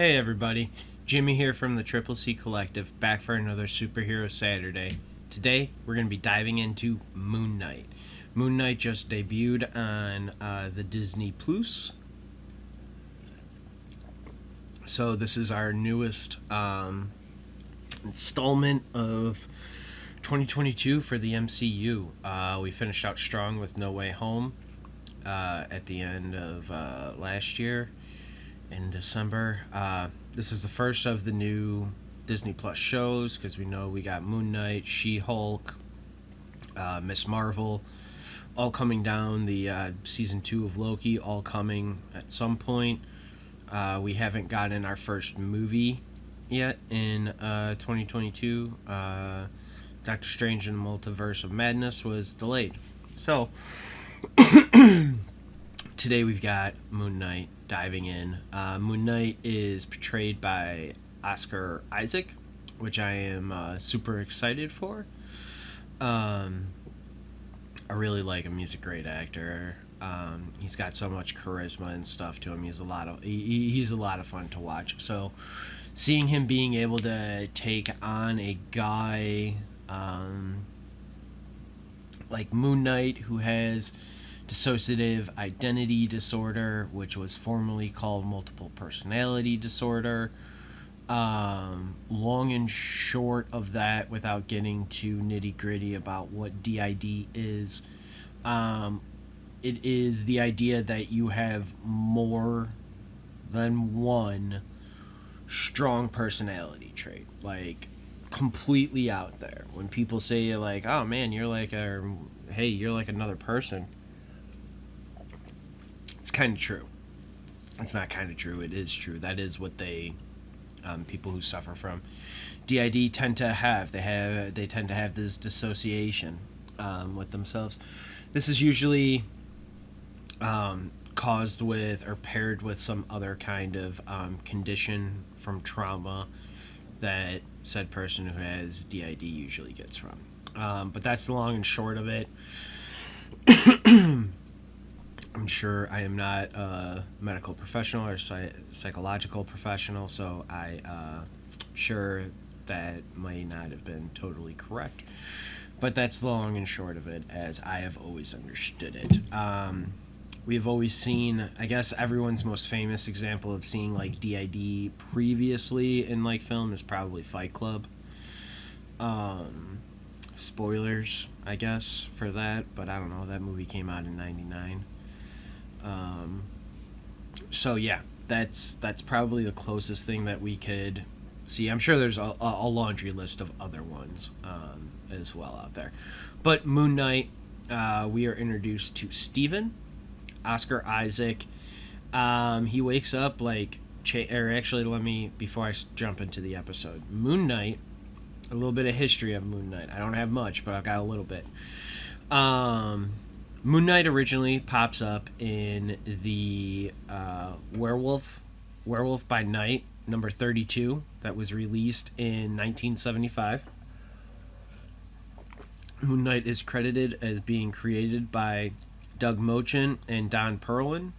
Hey everybody, Jimmy here from the Triple C Collective, back for another Superhero Saturday. Today we're going to be diving into Moon Knight. Moon Knight just debuted on the Disney Plus. So this is our newest installment of 2022 for the MCU. We finished out strong with No Way Home at the end of last year in December. This is the first of the new Disney Plus shows because we know we got Moon Knight, She-Hulk, Miss Marvel, all coming down. The season 2 of Loki, all coming at some point. We haven't gotten our first movie yet in 2022. Doctor Strange and the Multiverse of Madness was delayed. So, today we've got Moon Knight diving in. Moon Knight is portrayed by Oscar Isaac, which I am super excited for. I really like him. He's a great actor. He's got so much charisma and stuff to him. He's a lot of fun to watch. So, seeing him being able to take on a guy like Moon Knight, who has dissociative identity disorder, which was formerly called multiple personality disorder. Long and short of that, without getting too nitty gritty about what DID is, it is the idea that you have more than one strong personality trait, like completely out there. When people say like, "Oh man, you're like you're like another person," it's kind of true. It's not kind of true. It is true. That is what people who suffer from DID tend to have. They tend to have this dissociation with themselves. This is usually caused with or paired with some other kind of condition from trauma that said person who has DID usually gets from. But that's the long and short of it. I'm sure I am not a medical professional or psychological professional, so I'm sure that might not have been totally correct. But that's the long and short of it, as I have always understood it. We've always seen, I guess everyone's most famous example of seeing like DID previously in like film is probably Fight Club. Spoilers, I guess, for that, but I don't know, that movie came out in 99. So yeah, that's probably the closest thing that we could see. I'm sure there's a laundry list of other ones as well out there. But Moon Knight, we are introduced to Steven, Oscar Isaac. He wakes up like, let me, before I jump into the episode, Moon Knight, a little bit of history of Moon Knight. I don't have much, but I've got a little bit. Moon Knight originally pops up in the Werewolf by Night number 32 that was released in 1975. Moon Knight is credited as being created by Doug Mochen and Don Perlin.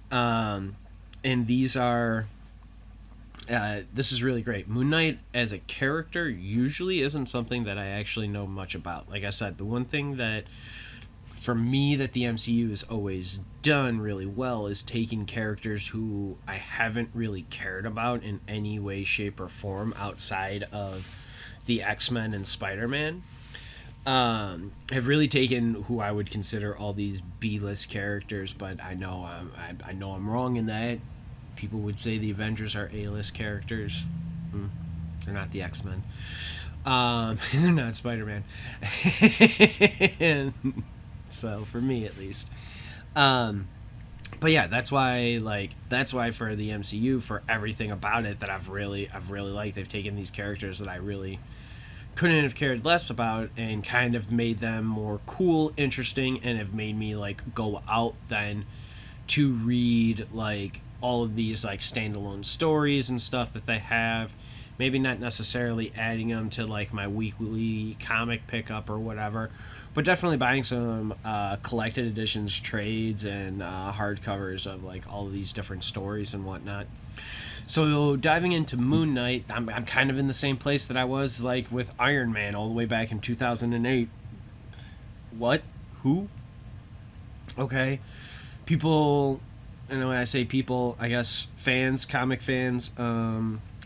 And these are this is really great. Moon Knight as a character usually isn't something that I actually know much about. Like I said, the one thing that for me that the MCU has always done really well is taking characters who I haven't really cared about in any way, shape, or form outside of the X-Men and Spider-Man. Have really taken who I would consider all these B-list characters, but I know I'm wrong in that. People would say the Avengers are A-list characters. They're not the X-Men. They're not Spider-Man. So for me, at least. But yeah, that's why for the MCU, for everything about it that I've really liked, they've taken these characters that I really couldn't have cared less about and kind of made them more cool, interesting, and have made me like go out then to read like all of these like standalone stories and stuff that they have, Maybe not necessarily adding them to like my weekly comic pickup or whatever, but definitely buying some collected editions, trades, and hardcovers of like all of these different stories and whatnot. So diving into Moon Knight, I'm kind of in the same place that I was like with Iron Man all the way back in 2008. What? Who? Okay. People, and when I say people, I guess fans, comic fans,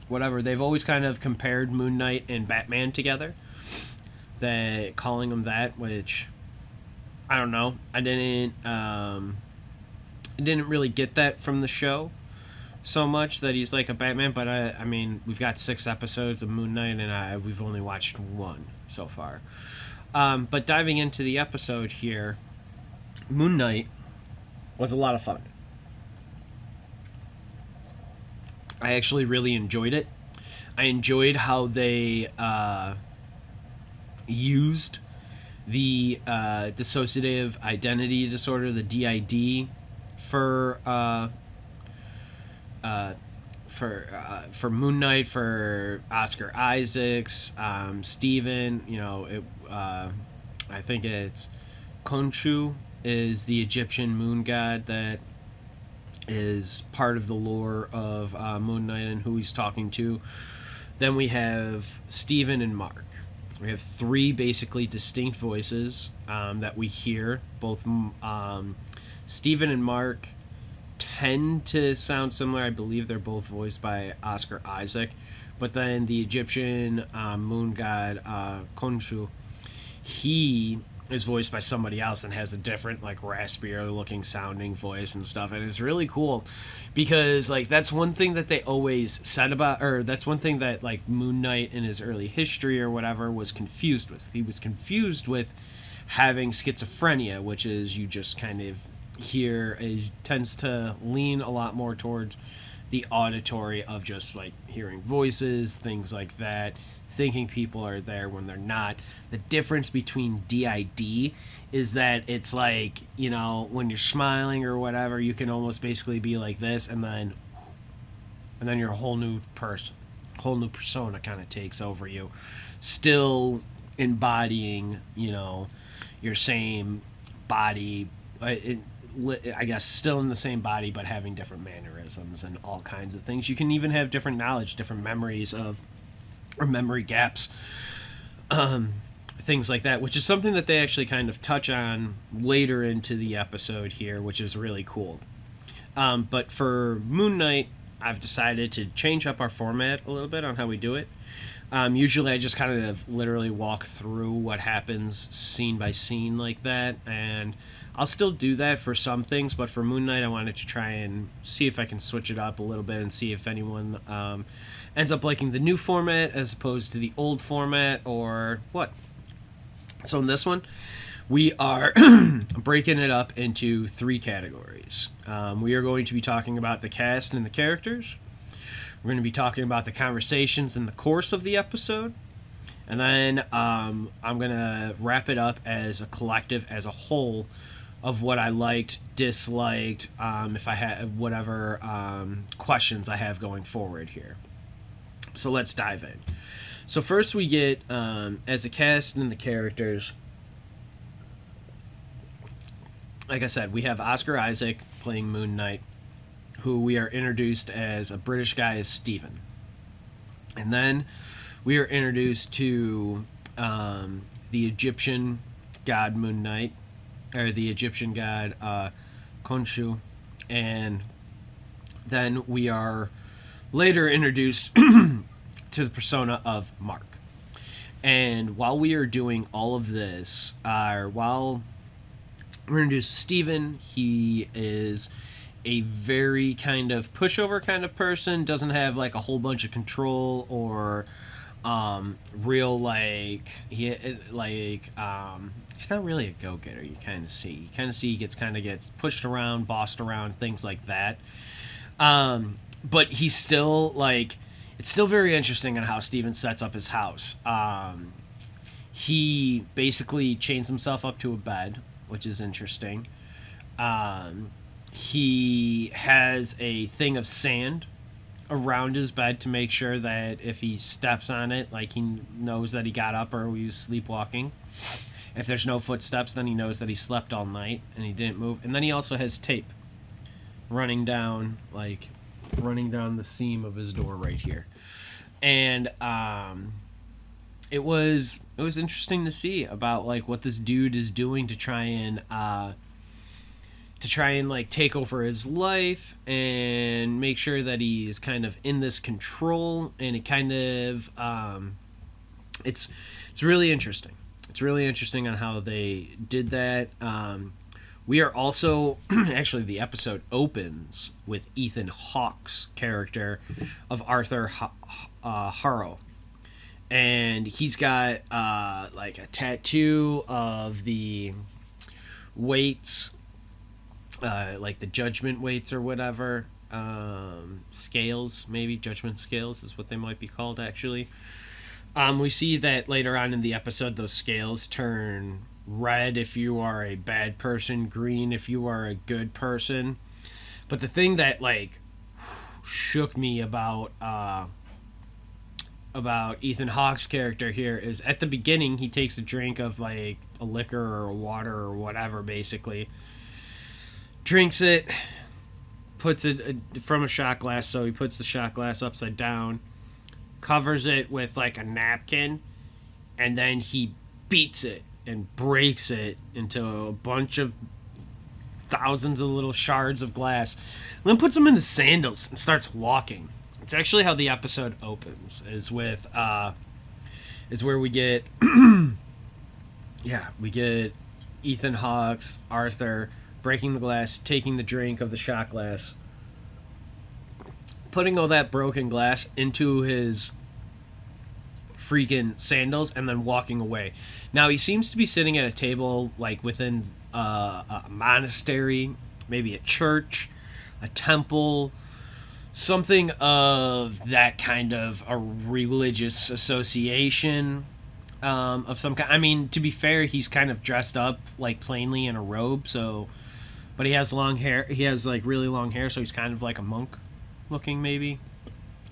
whatever, they've always kind of compared Moon Knight and Batman together. That calling them that, which I don't know. I didn't really get that from the show so much that he's like a Batman, but I mean, we've got 6 episodes of Moon Knight, and we've only watched one so far. But diving into the episode here, Moon Knight was a lot of fun. I actually really enjoyed it. I enjoyed how they used the dissociative identity disorder, the DID, for for Moon Knight, for Oscar Isaacs, Steven. I think it's Khonshu is the Egyptian moon god that is part of the lore of Moon Knight and who he's talking to. Then we have Steven and Mark. We have 3 basically distinct voices that we hear. Both Steven and Mark tend to sound similar. I believe they're both voiced by Oscar Isaac. But then the Egyptian moon god Khonshu, he is voiced by somebody else and has a different, like, raspier looking sounding voice and stuff, and it's really cool because like that's one thing that they always said about, or that's one thing that like Moon Knight in his early history or whatever was confused with. He was confused with having schizophrenia, which is you just kind of hear, is tends to lean a lot more towards the auditory of just like hearing voices, things like that, thinking people are there when they're not. The difference between DID is that it's like, when you're smiling or whatever, you can almost basically be like this, and then you're a whole new person, whole new persona kind of takes over you, still embodying, your same body. I guess still in the same body, but having different mannerisms and all kinds of things. You can even have different knowledge, different memories or memory gaps, things like that, which is something that they actually kind of touch on later into the episode here, which is really cool. But for Moon Knight, I've decided to change up our format a little bit on how we do it. Usually I just kind of literally walk through what happens scene by scene like that, and I'll still do that for some things, but for Moon Knight I wanted to try and see if I can switch it up a little bit and see if anyone ends up liking the new format as opposed to the old format or what. So in this one, we are breaking it up into 3 categories. We are going to be talking about the cast and the characters. We're going to be talking about the conversations in the course of the episode. And then I'm going to wrap it up as a collective, as a whole, of what I liked, disliked, if I had whatever questions I have going forward here. So let's dive in. So first we get, as a cast and the characters, like I said, we have Oscar Isaac playing Moon Knight, who we are introduced as a British guy as Steven. And then we are introduced to the Egyptian god Moon Knight, or the Egyptian god Khonshu, and then we are later introduced to the persona of Mark. And while we are doing all of this, while we're introduced to Steven, he is a very kind of pushover kind of person, doesn't have like a whole bunch of control or real he's not really a go-getter. You kind of see he gets pushed around, bossed around, things like that. But he's still it's still very interesting on how Steven sets up his house. He basically chains himself up to a bed, which is interesting. He has a thing of sand around his bed to make sure that if he steps on it, like he knows that he got up or he was sleepwalking. If there's no footsteps, then he knows that he slept all night and he didn't move. And then he also has tape running down the seam of his door right here. And it was interesting to see about like what this dude is doing to try and like take over his life and make sure that he's kind of in this control. And it kind of it's really interesting. It's really interesting on how they did that. We are also actually, the episode opens with Ethan Hawke's character of Arthur Harrow, and he's got like a tattoo of the weights, like the judgment weights or whatever, scales, maybe judgment scales is what they might be called actually. We see that later on in the episode, those scales turn red if you are a bad person, green if you are a good person. But the thing that like shook me about Ethan Hawke's character here is at the beginning he takes a drink of like a liquor or a water or whatever, basically drinks it, puts it from a shot glass, so he puts the shot glass upside down, covers it with like a napkin, and then he beats it and breaks it into a bunch of thousands of little shards of glass, and then puts them into sandals and starts walking. It's actually how the episode opens, is with is where we get we get Ethan Hawke's Arthur breaking the glass, taking the drink of the shot glass, putting all that broken glass into his freaking sandals, and then walking away. Now he seems to be sitting at a table like within a monastery, maybe a church, a temple, something of that kind of a religious association of some kind. I mean, to be fair, he's kind of dressed up like plainly in a robe, so, but he has long hair. He has like really long hair, so he's kind of like a monk looking, maybe.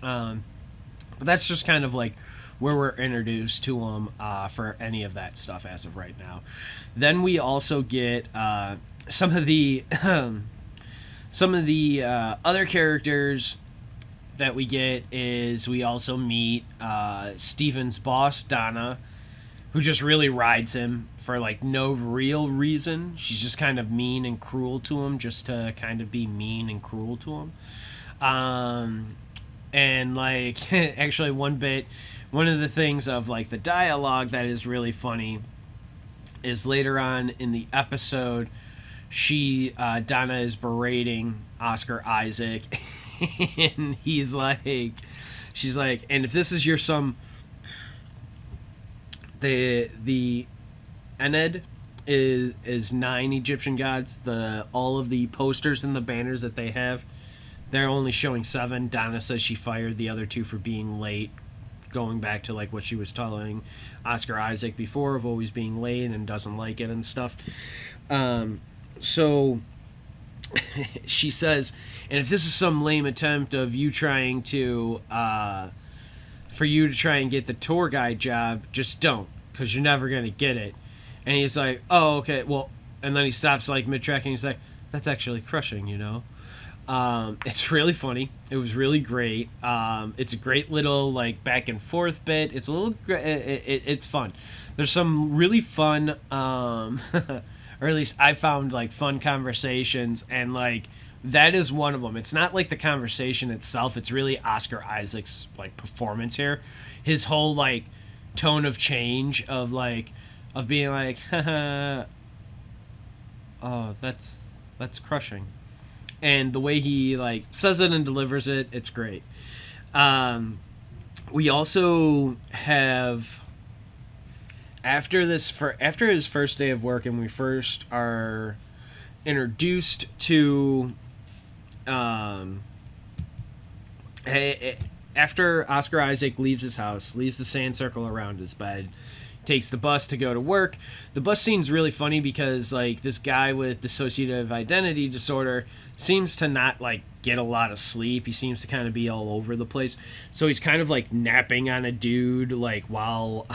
But that's just kind of like where we're introduced to him for any of that stuff as of right now. Then we also get some of the other characters that we get is we also meet Steven's boss, Donna, who just really rides him for like no real reason. She's just kind of mean and cruel to him just to kind of be mean and cruel to him. And like actually one of the things of like the dialogue that is really funny is later on in the episode, Donna is berating Oscar Isaac, and she's like, and if this is your the Ened is 9 Egyptian gods. All of the posters and the banners that they have, they're only showing 7. Donna says she fired the other 2 for being late, going back to like what she was telling Oscar Isaac before of always being late and doesn't like it and stuff. So she says, and if this is some lame attempt of you trying to for you to try and get the tour guide job, just don't, because you're never going to get it. And he's like, oh, okay, well, and then he stops like mid-track and he's like, that's actually crushing, you know? It's really funny. It was really great. It's a great little like back and forth bit. It's a little, it's fun. There's some really fun, or at least I found like fun conversations, and like that is one of them. It's not like the conversation itself. It's really Oscar Isaac's like performance here. His whole like tone of change of being like, oh, that's crushing. And the way he like says it and delivers it, it's great. We also have after his first day of work, and we first are introduced to after Oscar Isaac leaves his house, leaves the sand circle around his bed, takes the bus to go to work. The bus scene's really funny because like this guy with dissociative identity disorder seems to not like get a lot of sleep. He seems to kind of be all over the place. So he's kind of like napping on a dude like while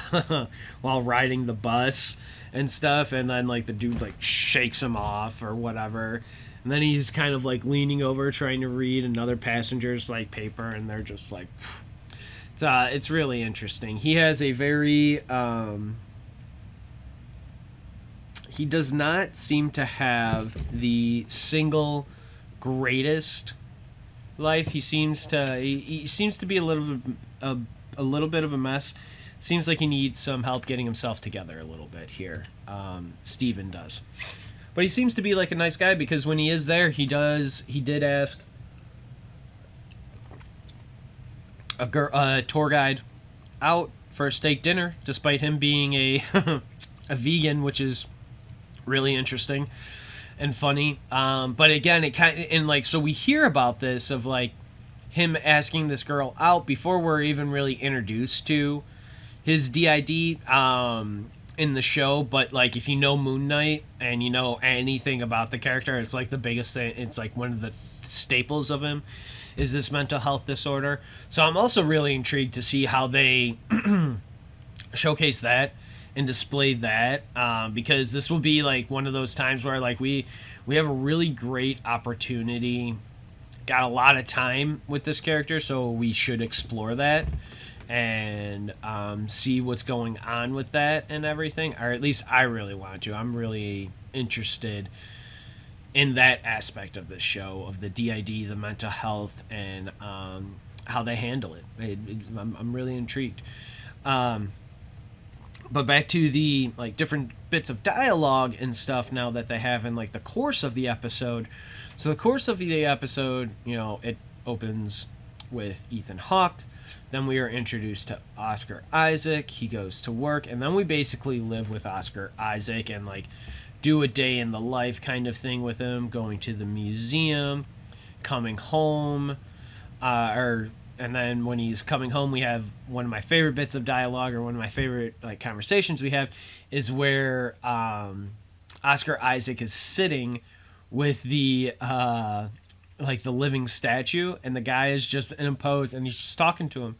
while riding the bus and stuff, and then like the dude like shakes him off or whatever. And then he's kind of like leaning over trying to read another passenger's like paper, and they're just like it's really interesting. He has a very he does not seem to have the single greatest life. He seems to be a little bit of a mess. Seems like he needs some help getting himself together a little bit here. Steven does. But he seems to be like a nice guy because when he is there, he did ask a tour guide out for a steak dinner, despite him being a a vegan, which is really interesting and funny. But again, it kind of, and like, so we hear about this of like him asking this girl out before we're even really introduced to his DID in the show. But like, if you know Moon Knight and you know anything about the character, it's like the biggest thing. It's like one of the staples of him is this mental health disorder. So I'm also really intrigued to see how they showcase that and display that, because this will be like one of those times where like we have a really great opportunity, got a lot of time with this character, so we should explore that and see what's going on with that and everything, or at least I really want to. I'm really interested in that aspect of the show, of the DID, the mental health, and how they handle it. I'm really intrigued. But back to the like different bits of dialogue and stuff now that they have in like the course of the episode. So the course of the episode, you know, it opens with Ethan Hawke. Then we are introduced to Oscar Isaac. He goes to work, and then we basically live with Oscar Isaac and like do a day in the life kind of thing with him, going to the museum, coming home, and then when he's coming home, we have one of my favorite bits of dialogue, or one of my favorite like conversations we have, is where Oscar Isaac is sitting with the like the living statue, and the guy is just in a pose, and he's just talking to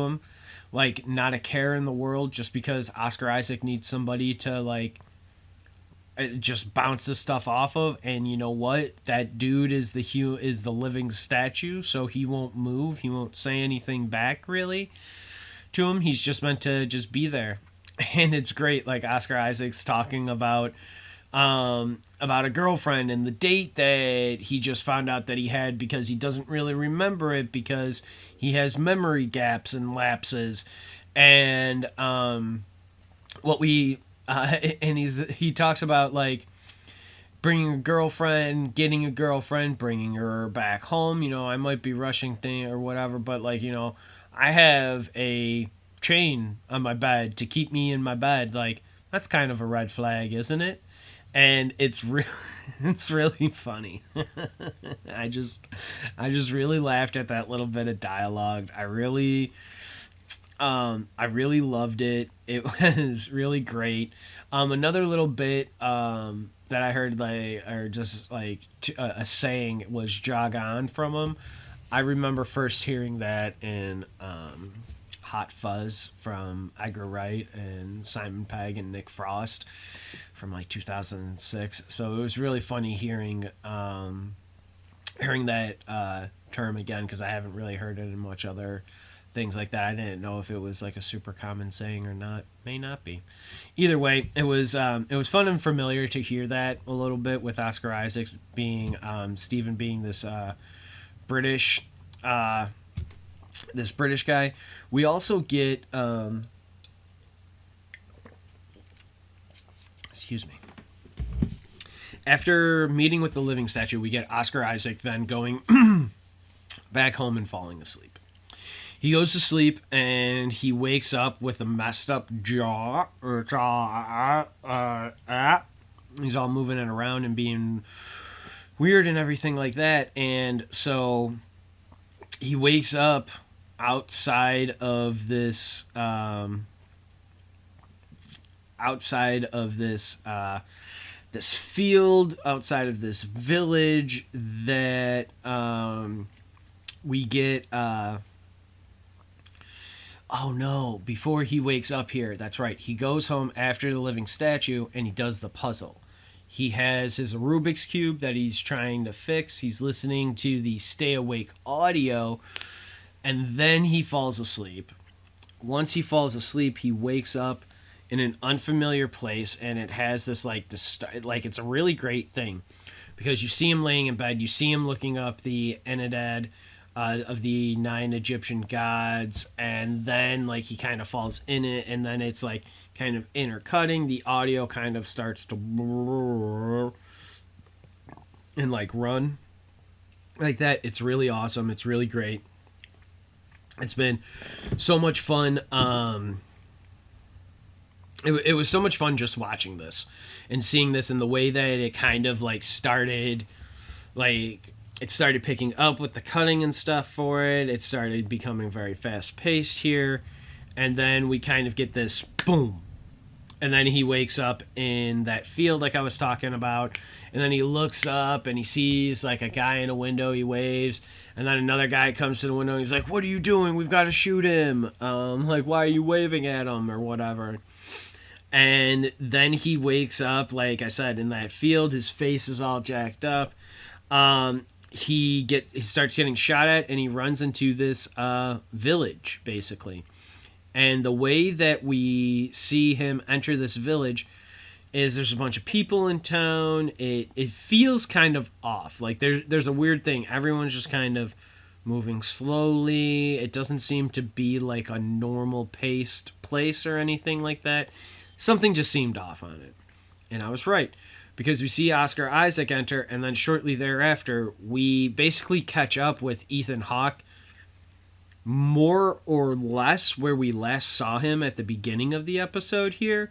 him, like not a care in the world, just because Oscar Isaac needs somebody to like just bounce this stuff off of. And you know what, that dude is the living statue, so he won't move, he won't say anything back really to him. He's just meant to just be there. And it's great, like Oscar Isaac's talking about a girlfriend and the date that he just found out that he had, because he doesn't really remember it because he has memory gaps and lapses. And what we and he talks about like bringing a girlfriend, getting a girlfriend, bringing her back home. You know, I might be rushing thing or whatever, but like, you know, I have a chain on my bed to keep me in my bed. Like, that's kind of a red flag, isn't it? And it's it's really funny. I just really laughed at that little bit of dialogue. I really loved it. It was really great. Another little bit that I heard, like, or just like a saying, was "jog on" from him. I remember first hearing that in Hot Fuzz from Edgar Wright and Simon Pegg and Nick Frost from like 2006. So it was really funny hearing that term again, because I haven't really heard it in much other things like that. I didn't know if it was like a super common saying or not. May not be. Either way, it was fun and familiar to hear that a little bit, with Oscar Isaacs being Stephen being this British guy. We also get excuse me. After meeting with the living statue, we get Oscar Isaac then going back home and falling asleep. He goes to sleep and he wakes up with a messed up jaw. He's all moving it around and being weird and everything like that. And so he wakes up outside of this outside of this field, outside of this village, that we get. Oh no! Before he wakes up here, that's right. He goes home after the living statue and he does the puzzle. He has his Rubik's Cube that he's trying to fix. He's listening to the stay awake audio, and then he falls asleep. Once he falls asleep, he wakes up in an unfamiliar place, and it has this like it's a really great thing because you see him laying in bed, you see him looking up the Ennead of the 9 Egyptian gods, and then like he kind of falls in it, and then it's like kind of intercutting. The audio kind of starts to and like run like that. It's really awesome. It's really great. It's been so much fun. It was so much fun just watching this and seeing this, and the way that it kind of like started, like it started picking up with the cutting and stuff for it. It started becoming very fast paced here, and then we kind of get this boom, and then he wakes up in that field like I was talking about, and then he looks up and he sees like a guy in a window. He waves, and then another guy comes to the window and he's like, "What are you doing? We've got to shoot him. Like, why are you waving at him?" or whatever. And then he wakes up, like I said, in that field. His face is all jacked up. He starts getting shot at, and he runs into this village, basically. And the way that we see him enter this village is there's a bunch of people in town. It feels kind of off. Like there's a weird thing. Everyone's just kind of moving slowly. It doesn't seem to be like a normal paced place or anything like that. Something just seemed off on it. And I was right. Because we see Oscar Isaac enter, and then shortly thereafter, we basically catch up with Ethan Hawke more or less where we last saw him at the beginning of the episode here.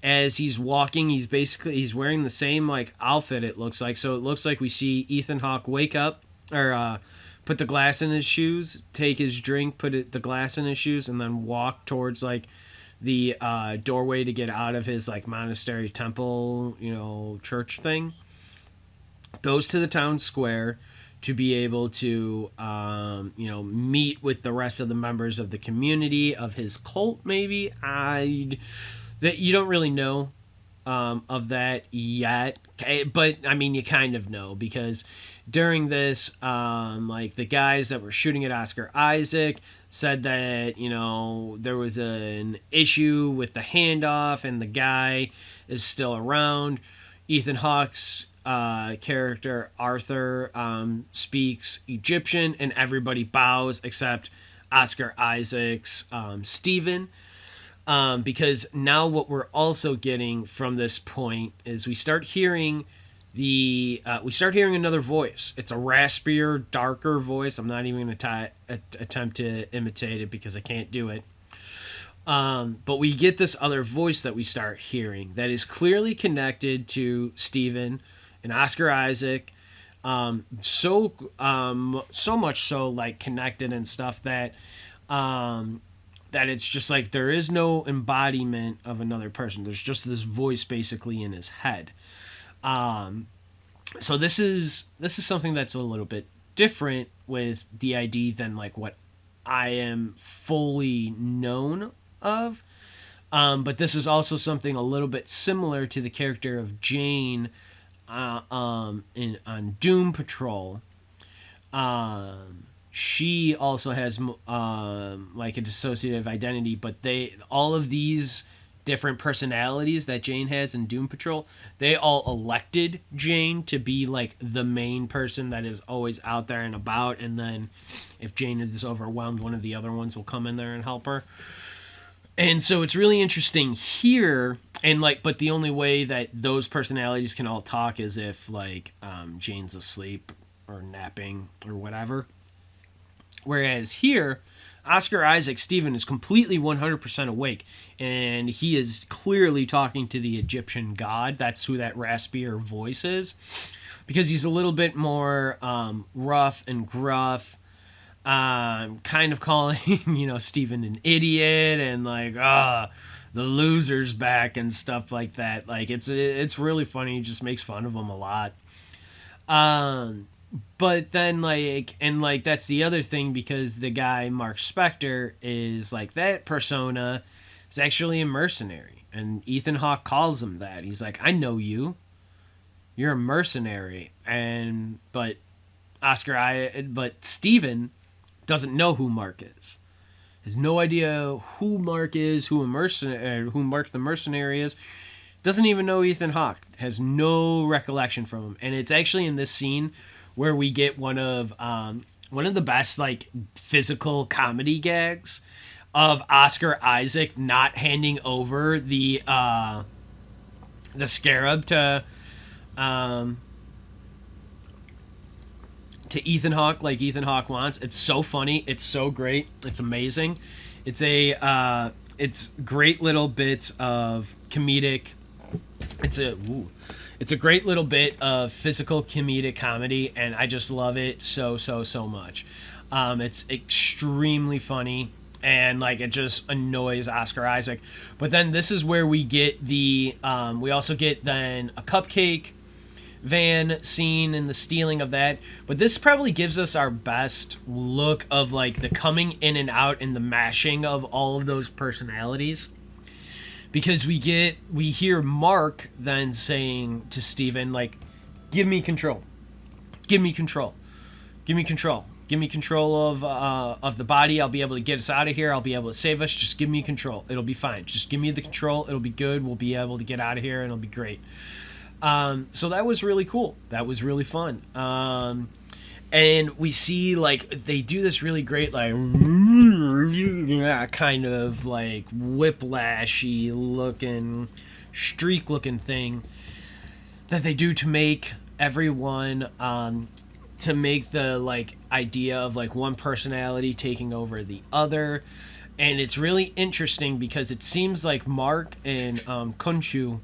As he's walking, he's wearing the same like outfit, it looks like. So it looks like we see Ethan Hawke wake up, or put the glass in his shoes, take his drink, the glass in his shoes, and then walk towards like the doorway to get out of his like monastery temple, church thing. Goes to the town square to be able to, meet with the rest of the members of the community of his cult. Maybe that you don't really know of that yet, but I mean you kind of know because during this, like the guys that were shooting at Oscar Isaac said that there was an issue with the handoff and the guy is still around. Ethan Hawke's character Arthur speaks Egyptian, and everybody bows except Oscar Isaac's Stephen. Because now what we're also getting from this point is we start hearing another voice. It's a raspier, darker voice. I'm not even going to attempt to imitate it because I can't do it. But we get this other voice that we start hearing that is clearly connected to Stephen and Oscar Isaac. So much so like connected and stuff that that it's just like there is no embodiment of another person. There's just this voice basically in his head. So this is something that's a little bit different with DID than like what I am fully known of. But this is also something a little bit similar to the character of Jane on Doom Patrol. She also has like a dissociative identity, but all of these different personalities that Jane has in Doom Patrol, they all elected Jane to be like the main person that is always out there and about, and then if Jane is overwhelmed, one of the other ones will come in there and help her. And so it's really interesting here, and like, but the only way that those personalities can all talk is if like Jane's asleep or napping or whatever. Whereas here, Oscar Isaac Stephen is completely 100% awake, and he is clearly talking to the Egyptian god. That's who that raspier voice is, because he's a little bit more rough and gruff, kind of calling Stephen an idiot and like the loser's back and stuff like that. Like it's really funny. He just makes fun of him a lot. Um, but then like that's the other thing, because the guy Mark Spector is like, that persona is actually a mercenary, and Ethan Hawke calls him that. He's like, I know you. You're a mercenary, and but Steven doesn't know who Mark is. Has no idea who Mark is, who Mark the mercenary is. Doesn't even know Ethan Hawke. Has no recollection from him. And it's actually in this scene where we get one of the best like physical comedy gags of Oscar Isaac not handing over the scarab to Ethan Hawke like Ethan Hawke wants. It's so funny. It's so great. It's amazing. It's great little bits of comedic. It's a great little bit of physical comedic comedy, and I just love it so much. It's extremely funny, and like it just annoys Oscar Isaac. But then this is where we get we also get then a cupcake van scene and the stealing of that. But this probably gives us our best look of like the coming in and out and the mashing of all of those personalities, because we hear Mark then saying to Steven, like, give me control, give me control, give me control, give me control of the body. I'll be able to get us out of here. I'll be able to save us. Just give me control. It'll be fine. Just give me the control. It'll be good. We'll be able to get out of here, and it'll be great. So that was really cool. That was really fun. And we see like they do this really great like kind of like whiplashy looking, streak looking thing that they do to make everyone to make the like idea of like one personality taking over the other. And it's really interesting because it seems like Mark and Khonshu,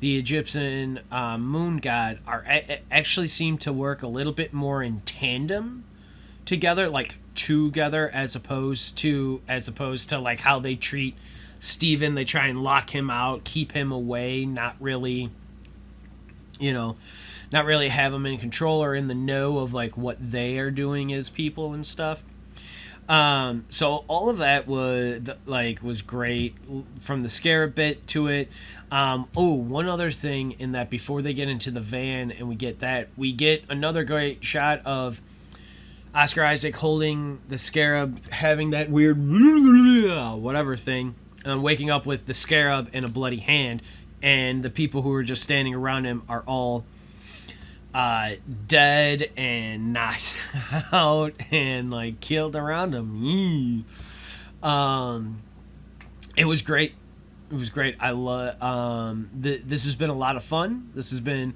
the Egyptian moon god, actually seem to work a little bit more in tandem together, like together, as opposed to like how they treat Steven. They try and lock him out, keep him away, not really have him in control or in the know of like what they are doing as people and stuff. So all of that was great, from the scarab bit to it. One other thing in that, before they get into the van and we get another great shot of Oscar Isaac holding the scarab, having that weird whatever thing, waking up with the scarab in a bloody hand, and the people who are just standing around him are all dead and knocked out and like killed around him. It was great. It was great. I love. This has been a lot of fun. This has been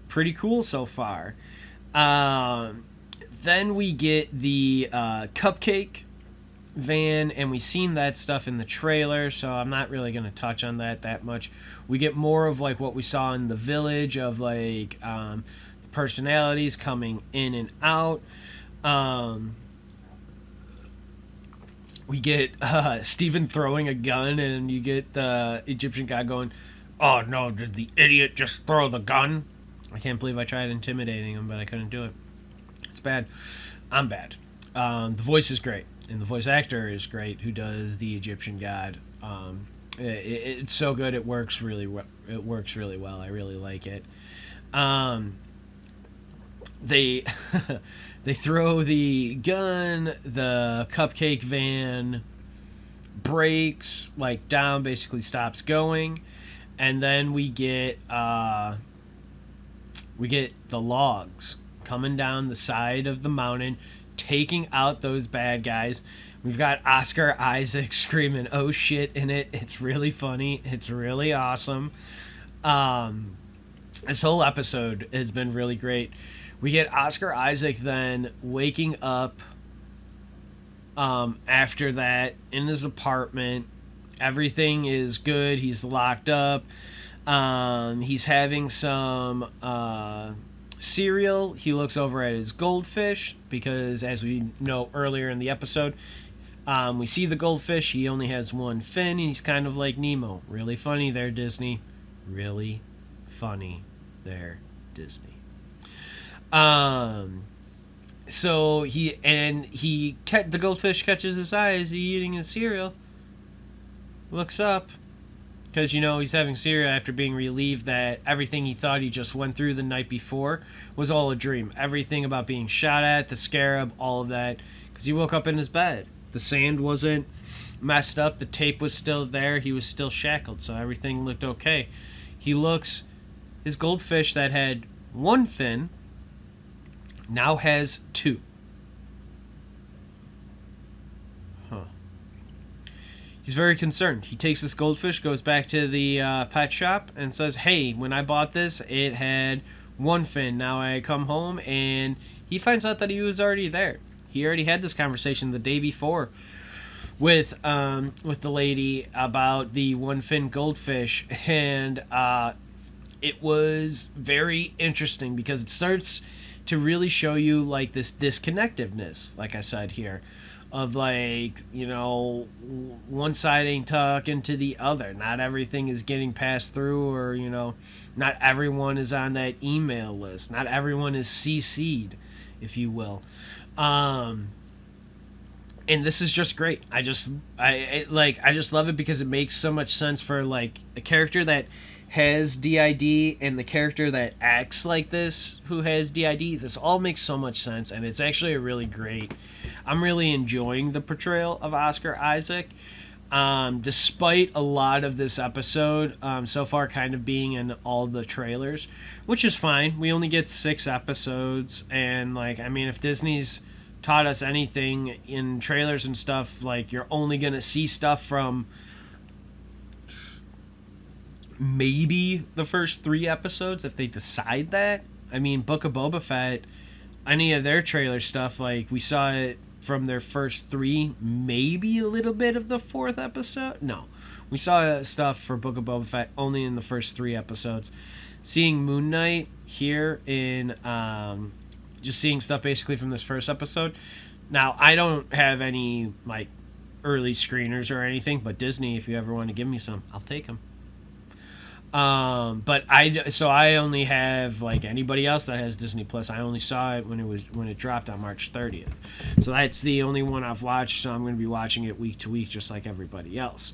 pretty cool so far. Then we get the cupcake van, and we seen that stuff in the trailer, so I'm not really going to touch on that much. We get more of like what we saw in the village of like personalities coming in and out. We get Steven throwing a gun, and you get the Egyptian guy going, "Oh no, did the idiot just throw the gun?" I can't believe I tried intimidating him, but I couldn't do it. It's bad. I'm bad. The voice is great, and the voice actor is great who does the Egyptian god. It's so good. It works really well. It works really well. I really like it. They they throw the gun, the cupcake van breaks like down, basically stops going, and then we get the logs coming down the side of the mountain, taking out those bad guys. We've got Oscar Isaac screaming "oh shit" in it. It's really funny. It's really awesome. This whole episode has been really great. We get Oscar Isaac then waking up after that in his apartment. Everything is good. He's locked up. He's having some cereal. He looks over at his goldfish because, as we know earlier in the episode, We see the goldfish. He only has one fin. He's kind of like Nemo. Really funny there, Disney. Really funny there, Disney. Um, so the goldfish catches his eye as he's eating his cereal. Looks up because he's having cereal after being relieved that everything he thought he just went through the night before was all a dream. Everything about being shot at, the scarab, all of that, because he woke up in his bed. The sand wasn't messed up. The tape was still there. He was still shackled, so everything looked okay. He looks, his goldfish that had one fin now has two. Huh. He's very concerned. He takes this goldfish, goes back to the pet shop, and says, hey, when I bought this, it had one fin. Now I come home, and he finds out that he was already there. He already had this conversation the day before with the lady about the one fin goldfish, and it was very interesting because it starts to really show you like this disconnectedness, like I said here, of like, one side ain't talking to the other. Not everything is getting passed through, or not everyone is on that email list. Not everyone is CC'd, if you will. And this is just great. I just love it because it makes so much sense for like a character that has DID and the character that acts like this who has DID. This all makes so much sense, and it's actually a really great. I'm really enjoying the portrayal of Oscar Isaac, despite a lot of this episode so far kind of being in all the trailers, which is fine. We only get 6 episodes, and if Disney's taught us anything in trailers and stuff, like, you're only gonna see stuff from maybe the first 3 episodes if they decide that. Book of Boba Fett, any of their trailer stuff, like, we saw it from their first 3, maybe a little bit of the 4th episode. No, we saw stuff for Book of Boba Fett only in the first 3 episodes. Seeing Moon Knight here in just seeing stuff basically from this first episode. Now, I don't have any like early screeners or anything, but Disney, if you ever want to give me some, I'll take them. But I only have, like anybody else that has Disney Plus, I only saw it when it dropped on March 30th. So that's the only one I've watched, so I'm going to be watching it week to week just like everybody else.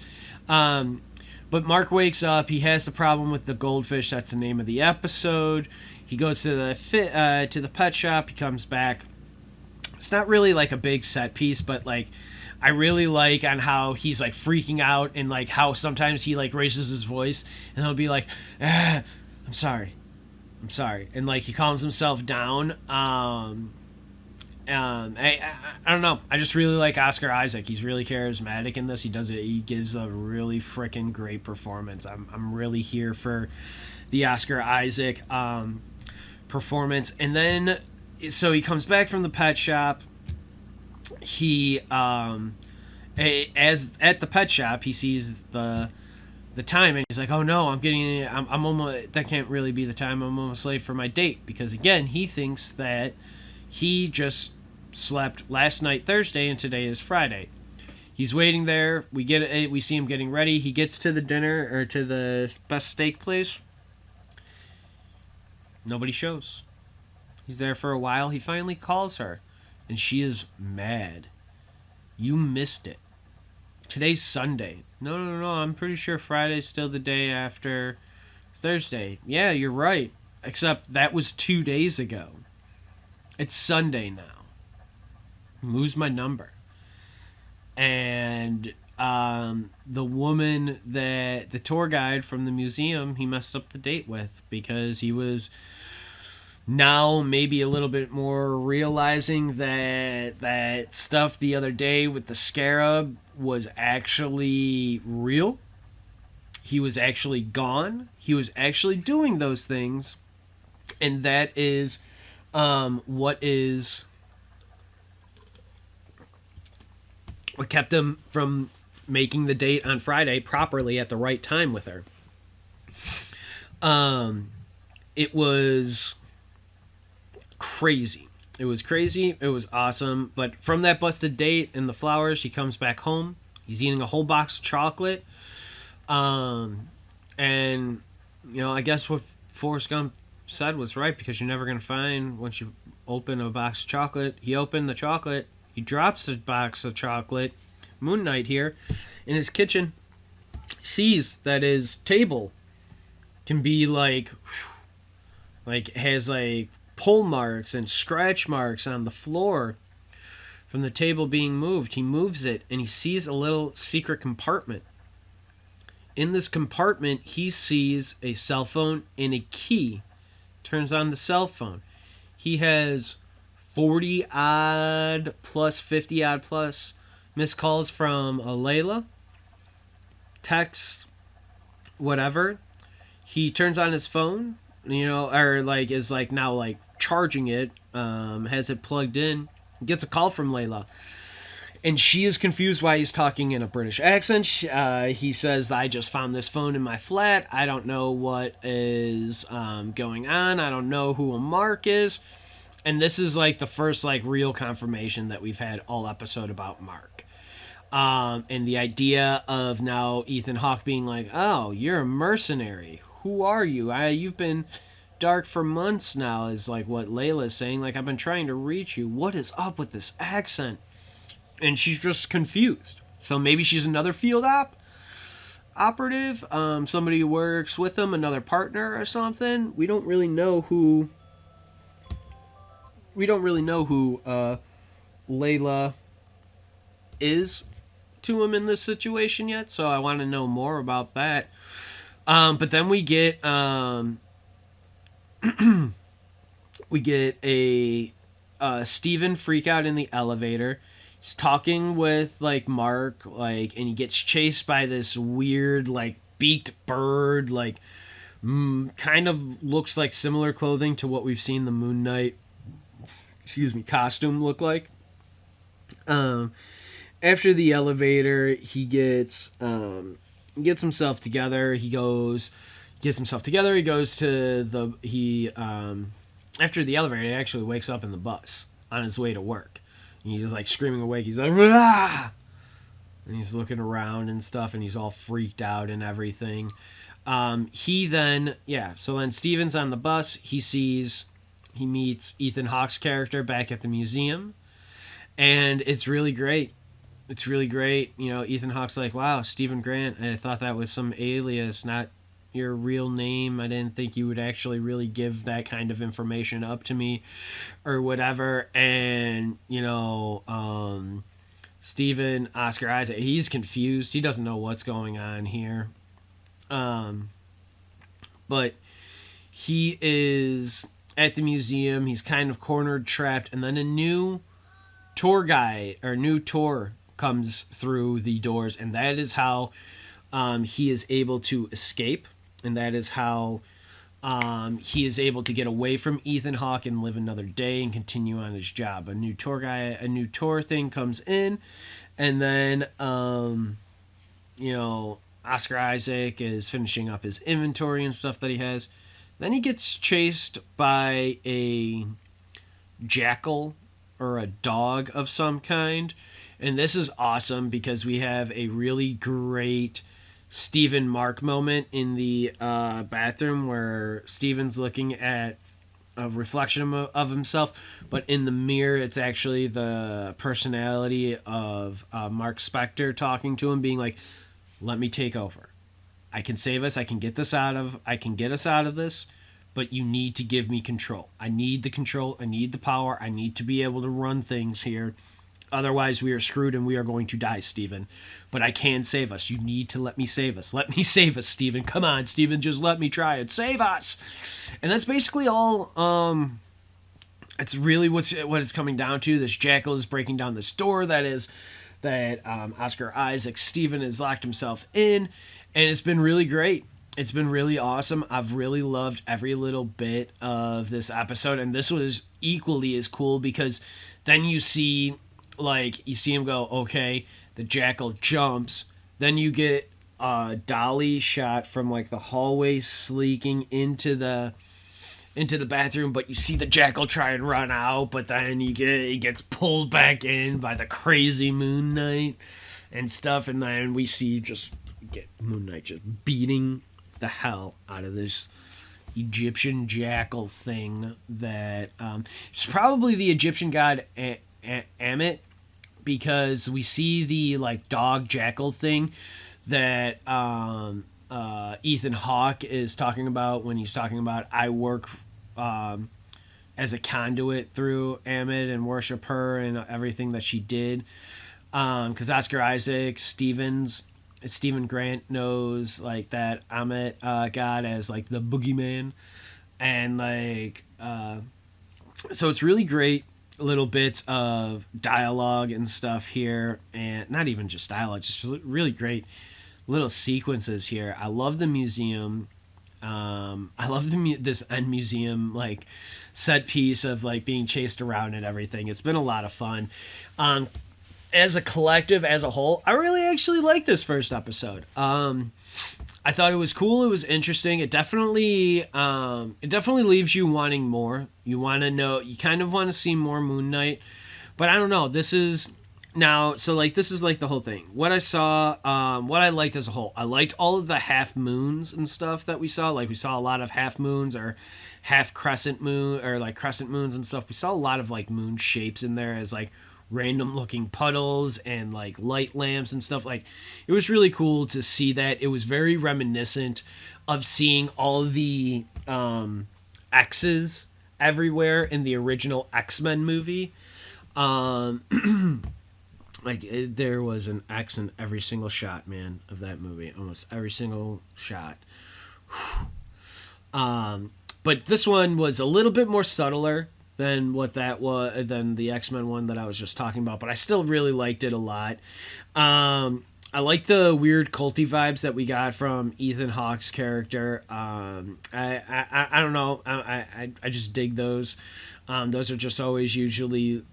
But Mark wakes up, he has the problem with the goldfish, that's the name of the episode. He goes to the pet shop, he comes back. It's not really like a big set piece, but like I really like on how he's like freaking out, and like how sometimes he like raises his voice and he'll be like, I'm sorry, and like he calms himself down. I don't know. I just really like Oscar Isaac. He's really charismatic in this. He gives a really freaking great performance. I'm really here for the Oscar Isaac performance. And then so he comes back from the pet shop. He as at the pet shop, he sees the time, and he's like, oh no, I'm almost, that can't really be the time, I'm almost late for my date, because again, he thinks that he just slept last night Thursday and today is Friday. He's waiting there. We see him getting ready. He gets to the dinner, or to the best steak place. Nobody shows. He's there for a while. He finally calls her, and she is mad. You missed it. Today's Sunday. No, I'm pretty sure Friday's still the day after Thursday. Yeah, you're right. Except that was 2 days ago. It's Sunday now. Lose my number. And the woman that the tour guide from the museum, he messed up the date with, because he was now maybe a little bit more realizing that stuff the other day with the scarab was actually real. He was actually gone. He was actually doing those things. And that is what kept him from making the date on Friday properly at the right time with her. It was crazy. It was crazy. It was awesome. But from that busted date and the flowers, he comes back home. He's eating a whole box of chocolate. Um, and I guess what Forrest Gump said was right, because you're never gonna find, once you open a box of chocolate. He opened the chocolate. He drops the box of chocolate. Moon Knight here in his kitchen sees that his table can be like has like pull marks and scratch marks on the floor from the table being moved. He moves it and he sees a little secret compartment. In this compartment, he sees a cell phone and a key. Turns on the cell phone. He has 40 odd plus 50 odd plus missed calls from Layla, texts, whatever. He turns on his phone, or is now charging it, has it plugged in, gets a call from Layla. And she is confused why he's talking in a British accent. He says, I just found this phone in my flat. I don't know what is going on. I don't know who a Mark is. And this is the first real confirmation that we've had all episode about Mark. And the idea of now Ethan Hawke being like, oh, you're a mercenary. Who are you? You've been dark for months now, is what Layla's saying. I've been trying to reach you. What is up with this accent? And she's just confused. So maybe she's another field operative, somebody who works with him, another partner or something. We don't really know who Layla is to him in this situation yet. So I want to know more about that. But then we get a Steven freak out in the elevator. He's talking with Mark, and he gets chased by this weird beaked bird, kind of looks like similar clothing to what we've seen the Moon Knight costume look like. After the elevator, he gets himself together. He goes to after the elevator, he actually wakes up in the bus on his way to work. And he's just screaming awake. He's like, ah! And he's looking around and stuff, and he's all freaked out and everything. So then Steven's on the bus. He meets Ethan Hawke's character back at the museum, and it's really great. It's really great. Ethan Hawke's like, wow, Stephen Grant, I thought that was some alias, not your real name. I didn't think you would actually really give that kind of information up to me or whatever. And Steven, Oscar Isaac, he's confused. He doesn't know what's going on here. But he is at the museum. He's kind of cornered, trapped, and then a new tour comes through the doors, and that is how he is able to escape, and that is how he is able to get away from Ethan Hawke and live another day and continue on his job. A new tour thing comes in, and then Oscar Isaac is finishing up his inventory and stuff that he has. Then he gets chased by a jackal or a dog of some kind. And this is awesome because we have a really great Stephen Mark moment in the bathroom where Stephen's looking at a reflection of himself, but in the mirror it's actually the personality of Mark Spector talking to him, being like, let me take over. I can save us. I can get us out of this, but you need to give me control. I need the control. I need the power. I need to be able to run things here. Otherwise, we are screwed and we are going to die, Steven. But I can save us. You need to let me save us. Let me save us, Steven. Come on, Steven. Just let me try it. Save us. And that's basically all. It's really what it's coming down to. This jackal is breaking down this door that Oscar Isaac Steven has locked himself in. And it's been really great. It's been really awesome. I've really loved every little bit of this episode. And this was equally as cool because then you see him go, okay, the jackal jumps. Then you get a dolly shot from the hallway sleeking into the into the bathroom, but you see the jackal try and run out, but then he gets pulled back in by the crazy Moon Knight and stuff, and then we see just get Moon Knight just beating the hell out of this Egyptian jackal thing that it's probably the Egyptian god Ammit, because we see the like dog jackal thing that Ethan Hawke is talking about when he's talking about I work as a conduit through Ammit and worship her and everything that she did. Because Oscar Isaac, Stephen Grant knows like that Ammit god as like the boogeyman, and like so it's really great little bits of dialogue and stuff here, and not even just dialogue, just really great little sequences here. I love the museum. I love this end museum like set piece of like being chased around and everything. It's been a lot of fun. As a collective, as a whole, I really actually like this first episode. I thought it was cool. It was interesting. It definitely leaves you wanting more. You want to know. You kind of want to see more Moon Knight, but I don't know. This is like the whole thing. What I saw, what I liked as a whole. I liked all of the half moons and stuff that we saw. Like we saw a lot of half moons or half crescent moon or like crescent moons and stuff. We saw a lot of like moon shapes in there as like random looking puddles and like light lamps and stuff. Like it was really cool to see that. It was very reminiscent of seeing all the X's everywhere in the original X-Men movie. There was an X in every single shot, man, of that movie. Almost every single shot. But this one was a little bit more subtler than what that was, than the X-Men one that I was just talking about, but I still really liked it a lot. I like the weird culty vibes that we got from Ethan Hawke's character. I don't know. I just dig those. Those are just always usually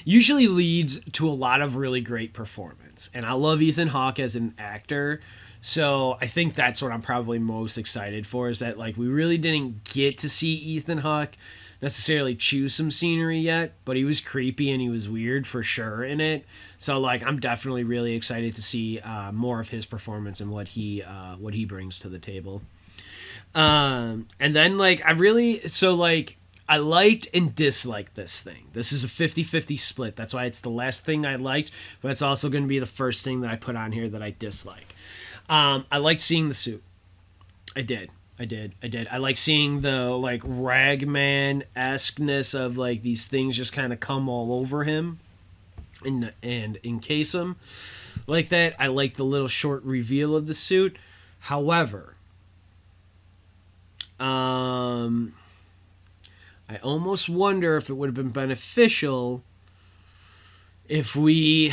leads to a lot of really great performance. And I love Ethan Hawke as an actor. So I think that's what I'm probably most excited for, is that like we really didn't get to see Ethan Hawke necessarily chew some scenery yet, but he was creepy and he was weird for sure in it. So like I'm definitely really excited to see more of his performance and what he brings to the table. And then like I liked and disliked this thing. This is a 50-50 split. That's why it's the last thing I liked, but it's also going to be the first thing that I put on here that I dislike. I liked seeing the suit. I did. I like seeing the like Ragman-esque-ness of like these things just kind of come all over him and encase him like that. I like the little short reveal of the suit. However, I almost wonder if it would have been beneficial if we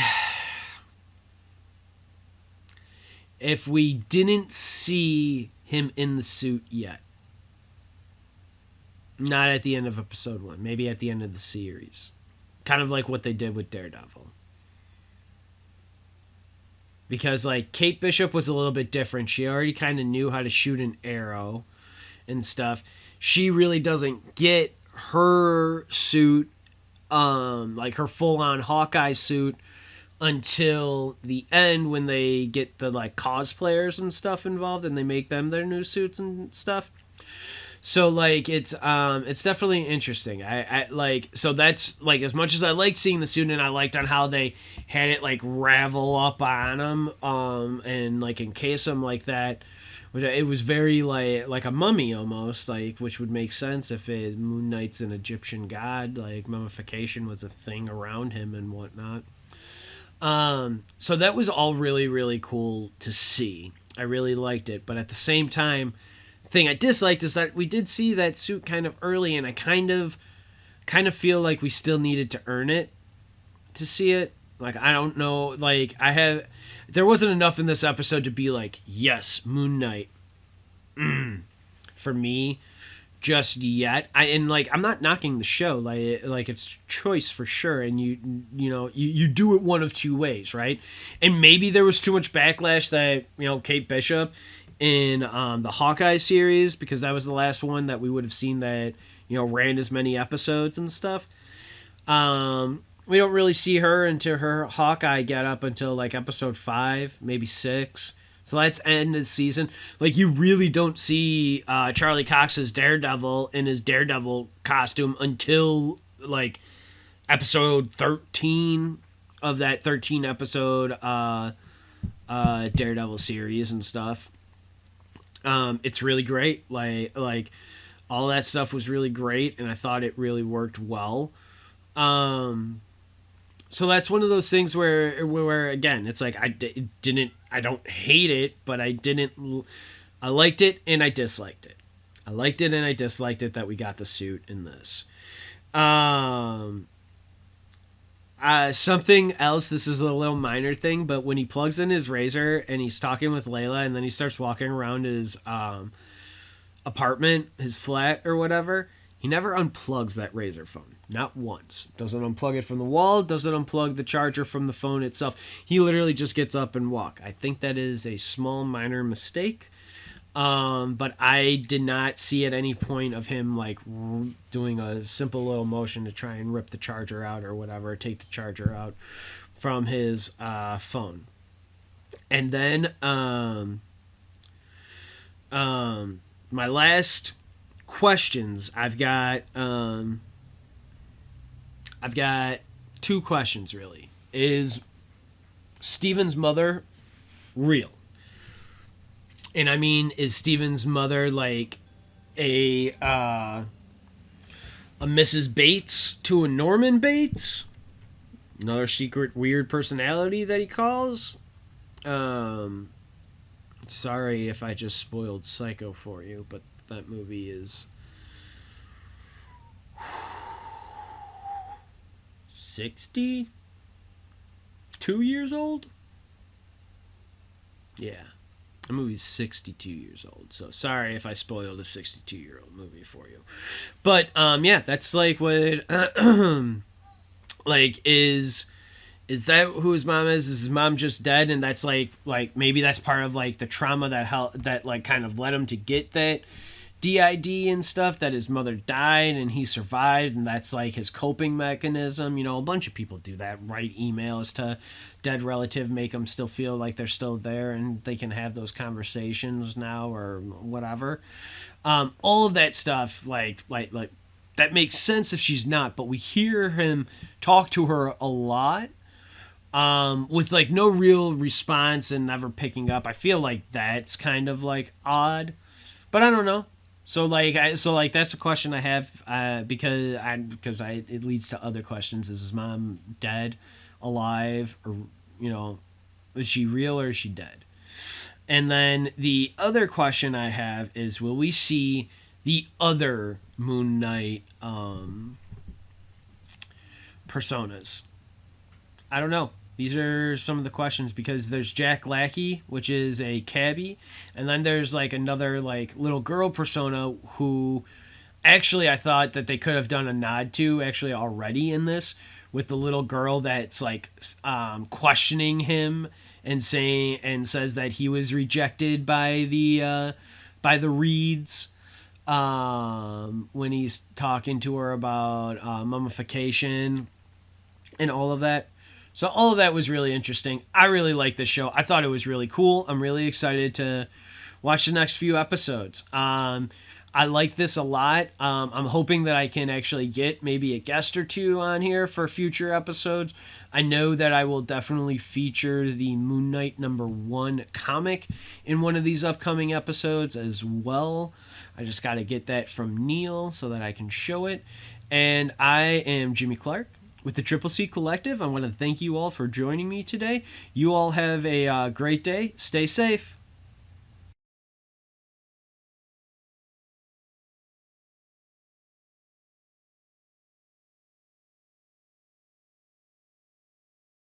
didn't see him in the suit yet. Not at the end of episode 1. Maybe at the end of the series. Kind of like what they did with Daredevil. Because, like, Kate Bishop was a little bit different. She already kind of knew how to shoot an arrow and stuff. She really doesn't get her suit, like her full-on Hawkeye suit, until the end when they get the like cosplayers and stuff involved and they make them their new suits and stuff. So like it's definitely interesting. I like, so that's like, as much as I liked seeing the suit and I liked on how they had it like ravel up on him and like encase him like that, which it was very like a mummy almost, like, which would make sense if Moon Knight's an Egyptian god, like mummification was a thing around him and whatnot. So that was all really, really cool to see. I really liked it, but at the same time, the thing I disliked is that we did see that suit kind of early, and I kind of feel like we still needed to earn it to see it. Like, I don't know, like, there wasn't enough in this episode to be like, yes, Moon Knight, for me, just yet. I'm not knocking the show, like it's choice for sure, and you do it one of two ways, right? And maybe there was too much backlash that Kate Bishop in the Hawkeye series, because that was the last one that we would have seen that, ran as many episodes and stuff. We don't really see her into her Hawkeye get up until like episode 5, maybe 6. So that's end of the season. Like, you really don't see Charlie Cox's Daredevil in his Daredevil costume until like episode 13 of that 13 episode Daredevil series and stuff. It's really great. Like all that stuff was really great, and I thought it really worked well. So that's one of those things where again, it's like I don't hate it, but I liked it and I disliked it. I liked it and I disliked it that we got the suit in this. Something else, this is a little minor thing, but when he plugs in his razor and he's talking with Layla, and then he starts walking around his apartment, his flat or whatever, he never unplugs that razor phone. Not once. Doesn't unplug it from the wall, doesn't unplug the charger from the phone itself. He literally just gets up and walk. I think that is a small minor mistake. But I did not see at any point of him like doing a simple little motion to try and rip the charger out or whatever, take the charger out from his phone. And then my last questions, I've got 2 questions really. Is Steven's mother real? And I mean, is Steven's mother like a Mrs. Bates to a Norman Bates? Another secret weird personality that he calls? Sorry if I just spoiled Psycho for you, but that movie is 62 years old? Yeah. The movie's 62 years old, so sorry if I spoiled a 62-year-old movie for you. But yeah, that's like what like is that who his mom is? Is his mom just dead, and that's like maybe that's part of like the trauma that like kind of led him to get that DID and stuff, that his mother died and he survived, and that's like his coping mechanism. A bunch of people do that, write emails to dead relative, make them still feel like they're still there and they can have those conversations now or whatever. All of that stuff, like that makes sense if she's not, but we hear him talk to her a lot with like no real response and never picking up. I feel like that's kind of like odd, but I don't know. So that's a question I have because it leads to other questions. Is his mom dead, alive, or is she real or is she dead? And then the other question I have is, will we see the other Moon Knight personas? I don't know. These are some of the questions, because there's Jack Lackey, which is a cabbie, and then there's like another like little girl persona who actually I thought that they could have done a nod to actually already in this, with the little girl that's like questioning him and says that he was rejected by the Reeds when he's talking to her about mummification and all of that. So all of that was really interesting. I really liked this show. I thought it was really cool. I'm really excited to watch the next few episodes. I like this a lot. I'm hoping that I can actually get maybe a guest or two on here for future episodes. I know that I will definitely feature the Moon Knight #1 comic in one of these upcoming episodes as well. I just got to get that from Neil so that I can show it. And I am Jimmy Clark with the Triple C Collective. I want to thank you all for joining me today. You all have a great day. Stay safe.